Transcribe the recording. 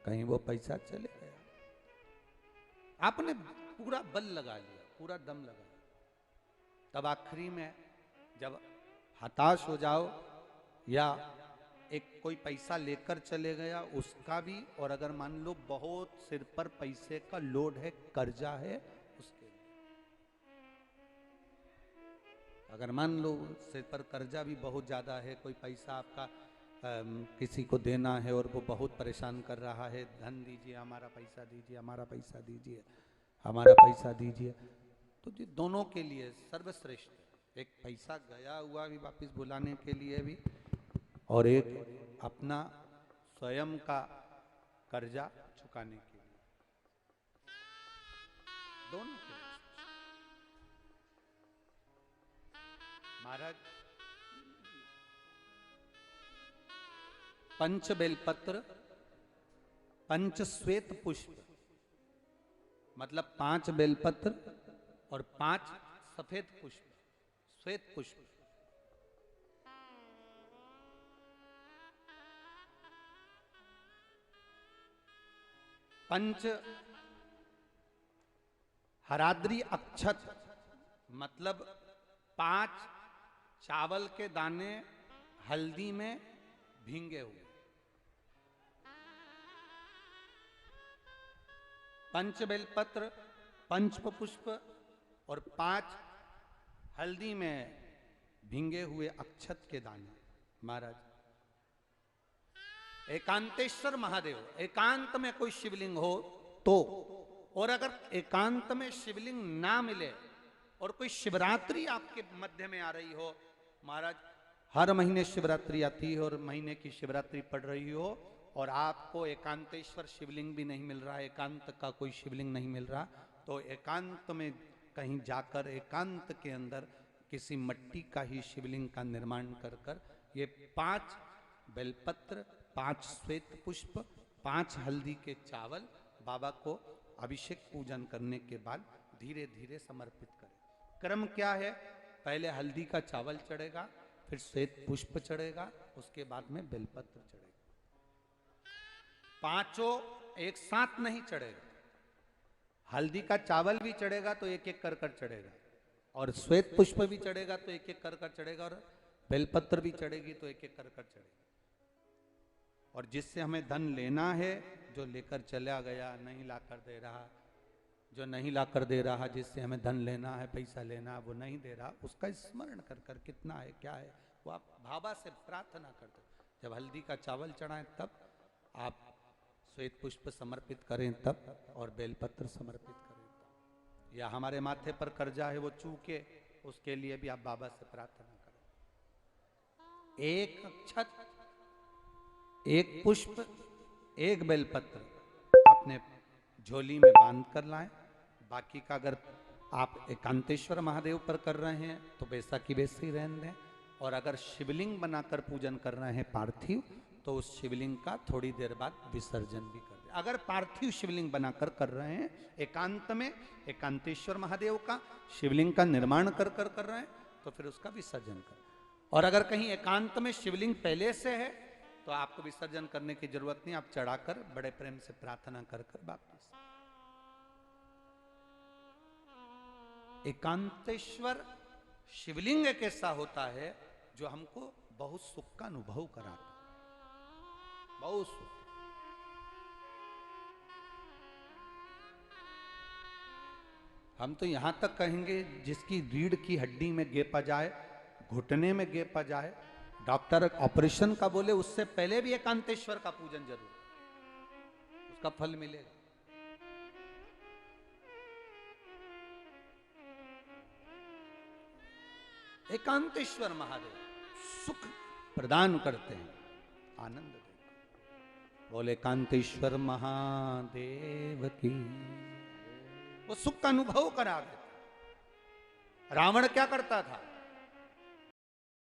कहीं वो पैसा चले गया। आपने पूरा बल लगा लिया, पूरा दम लगा लिया, तब आखिरी में जब हताश हो जाओ या एक कोई पैसा लेकर चले गया उसका भी, और अगर मान लो बहुत सिर पर पैसे का लोड है, कर्जा है उसके लिए, अगर मान लो सिर पर कर्जा भी बहुत ज्यादा है, कोई पैसा आपका किसी को देना है और वो बहुत परेशान कर रहा है, धन दीजिए, हमारा पैसा दीजिए, हमारा पैसा दीजिए, हमारा पैसा दीजिए, तो ये दोनों के लिए सर्वश्रेष्ठ है। एक पैसा गया हुआ भी वापस बुलाने के लिए भी, और एक अपना स्वयं का कर्जा चुकाने के लिए, दोनों के लिए। महाराज पंच बेलपत्र, पंच श्वेत पुष्प, मतलब 5 बेलपत्र और 5 सफेद पुष्प, श्वेत पुष्प, पंच हराद्री अक्षत, मतलब 5 चावल के दाने हल्दी में भींगे हुए, पंच बेलपत्र, पंच पुष्प और 5 हल्दी में भींगे हुए अक्षत के दाने। महाराज एकांतेश्वर महादेव, एकांत में कोई शिवलिंग हो तो, और अगर एकांत में शिवलिंग ना मिले और कोई शिवरात्रि आपके मध्य में आ रही हो, महाराज हर महीने शिवरात्रि आती है और महीने की शिवरात्रि पड़ रही हो और आपको एकांतेश्वर शिवलिंग भी नहीं मिल रहा, एकांत का कोई शिवलिंग नहीं मिल रहा, तो एकांत में कहीं जाकर एकांत के अंदर किसी मिट्टी का ही शिवलिंग का निर्माण कर कर ये 5 बेलपत्र, 5 श्वेत पुष्प, 5 हल्दी के चावल बाबा को अभिषेक पूजन करने के बाद धीरे धीरे समर्पित करें। क्रम क्या है? पहले हल्दी का चावल चढ़ेगा, फिर श्वेत पुष्प चढ़ेगा, उसके बाद में बेलपत्र चढ़ेगा। पांचों एक साथ नहीं चढ़ेगा, हल्दी का चावल भी चढ़ेगा तो एक एक कर कर चढ़ेगा, और श्वेत पुष्प भी चढ़ेगा तो एक एक कर कर चढ़ेगा, और बेलपत्र भी चढ़ेगी तो एक एक कर कर चढ़ेगी। और जिससे हमें धन लेना है, जो लेकर चला गया, नहीं लाकर दे रहा, जो नहीं लाकर दे रहा, जिससे हमें धन लेना है, पैसा लेना है, वो नहीं दे रहा, उसका स्मरण कर कर कितना है क्या है वो आप भावा से प्रार्थना कर दो। जब हल्दी का चावल चढ़ाएं तब आप श्वेत पुष्प समर्पित करें तब, और बेलपत्र समर्पित करें तब, या हमारे माथे पर कर्जा है वो चूके, उसके लिए भी आप बाबा से प्रार्थना करें। एक अक्षत, एक पुष्प, एक बेलपत्र अपने झोली में बांध कर लाएं। बाकी का अगर आप एकांतेश्वर महादेव पर कर रहे हैं तो वैसा की वैसे ही रहने दें, और अगर शिवलिंग बनाकर पूजन कर रहे हैं पार्थिव, तो उस शिवलिंग का थोड़ी देर बाद विसर्जन भी कर दें। अगर पार्थिव शिवलिंग बनाकर कर रहे हैं एकांत में, एकांतेश्वर महादेव का शिवलिंग का निर्माण कर कर कर रहे हैं, तो फिर उसका विसर्जन करें। और अगर कहीं एकांत में शिवलिंग पहले से है तो आपको विसर्जन करने की जरूरत नहीं, आप चढ़ाकर बड़े प्रेम से प्रार्थना कर कर वापस। एकांतेश्वर शिवलिंग एक ऐसा होता है जो हमको बहुत सुख का अनुभव कराता है, बहुत सुख। हम तो यहां तक कहेंगे जिसकी रीढ़ की हड्डी में गेप आ जाए, घुटने में गेप आ जाए, डॉक्टर ऑपरेशन का बोले उससे पहले भी एकांतेश्वर का पूजन जरूर, उसका फल मिलेगा। एकांतेश्वर महादेव सुख प्रदान करते हैं, आनंद देते हैं। बोले एकांतेश्वर महादेव की, वो सुख का अनुभव करा देते। रावण क्या करता था?